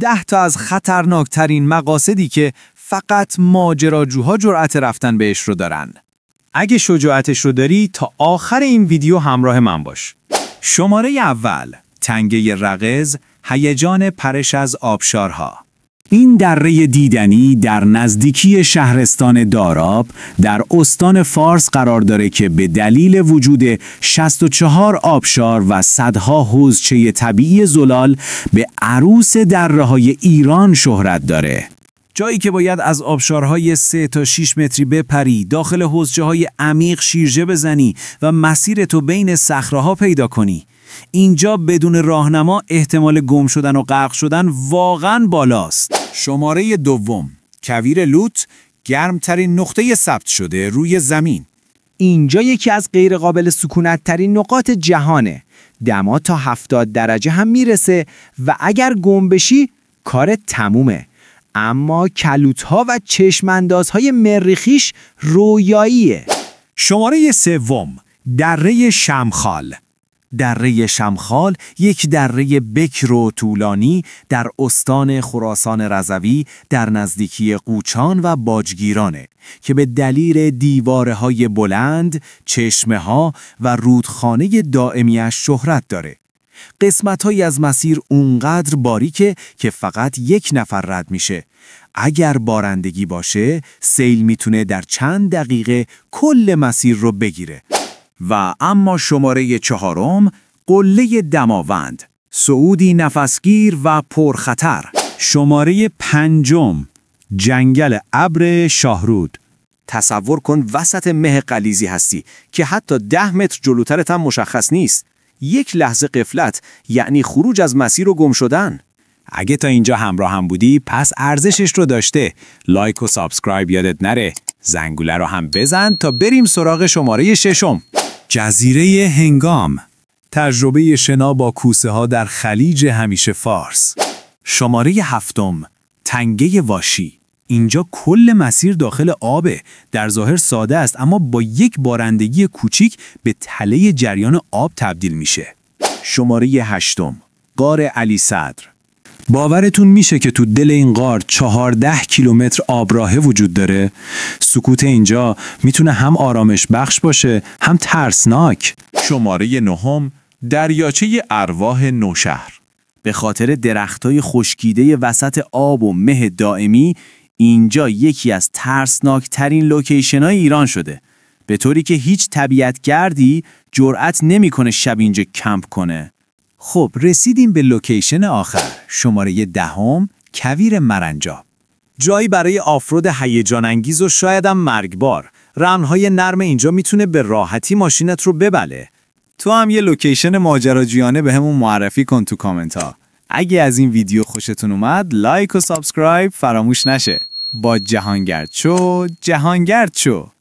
10 تا از خطرناکترین مقاصدی که فقط ماجراجوها جرأت رفتن بهش رو دارن. اگه شجاعتش رو داری تا آخر این ویدیو همراه من باش. شماره اول، تنگه رقز، هیجان پرش از آبشارها. این دره دیدنی در نزدیکی شهرستان داراب در استان فارس قرار داره که به دلیل وجود 64 آبشار و صدها حوضچه طبیعی زلال به عروس دره‌های ایران شهرت داره. جایی که باید از آبشارهای 3 تا 6 متری بپری، داخل حوضچه‌های عمیق شیرجه بزنی و مسیرتو بین صخره‌ها پیدا کنی. اینجا بدون راهنما احتمال گم شدن و غرق شدن واقعاً بالاست. شماره دوم، کویر لوت، گرمترین نقطه ثبت شده روی زمین. اینجا یکی از غیرقابل سکونت ترین نقاط جهانه. دما تا 70 درجه هم میرسه و اگر گم بشی کارت تمومه. اما کلوت‌ها و چشم‌اندازهای مریخیش رویاییه. شماره سوم، دره شمخال. دره شمخال یک دره بکر و طولانی در استان خراسان رضوی در نزدیکی قوچان و باجگیرانه که به دلیل دیوارهای بلند، چشمه‌ها و رودخانه دائمیش شهرت داره. قسمت‌هایی از مسیر اونقدر باریکه که فقط یک نفر رد میشه. اگر بارندگی باشه، سیل میتونه در چند دقیقه کل مسیر رو بگیره. و اما شماره چهارم، قله دماوند، صعودی نفسگیر و پرخطر. شماره پنجم، جنگل ابر شاهرود. تصور کن وسط مه غلیظی هستی که حتی 10 متر جلوترت هم مشخص نیست. یک لحظه غفلت یعنی خروج از مسیر و گم شدن. اگه تا اینجا همراه هم بودی پس ارزشش رو داشته. لایک و سابسکرایب یادت نره. زنگوله رو هم بزن تا بریم سراغ شماره ششم. جزیره هنگام، تجربه شنا با کوسه ها در خلیج همیشه فارس. شماره هفتم، تنگه واشی. اینجا کل مسیر داخل آبه. در ظاهر ساده است اما با یک بارندگی کوچیک به تله جریان آب تبدیل میشه. شماره هشتم، غار علی صدر. باورتون میشه که تو دل این غار 14 کیلومتر آبراهه وجود داره؟ سکوت اینجا میتونه هم آرامش بخش باشه هم ترسناک. شماره نهم، دریاچه ارواح نوشهر. به خاطر درختای خشکیده وسط آب و مه دائمی اینجا یکی از ترسناکترین لوکیشن‌های ایران شده. به طوری که هیچ طبیعتگردی جرأت نمی‌کنه شب اینجا کمپ کنه. خب رسیدیم به لوکیشن آخر، شماره دهم، کویر مرنجاب. جایی برای آفرود هیجان انگیز و شاید هم مرگبار. رمل‌های نرم اینجا میتونه به راحتی ماشینت رو ببله. تو هم یه لوکیشن ماجراجویانه بهمون معرفی کن تو کامنت ها. اگه از این ویدیو خوشتون اومد لایک و سابسکرایب فراموش نشه. با جهانگرد شو.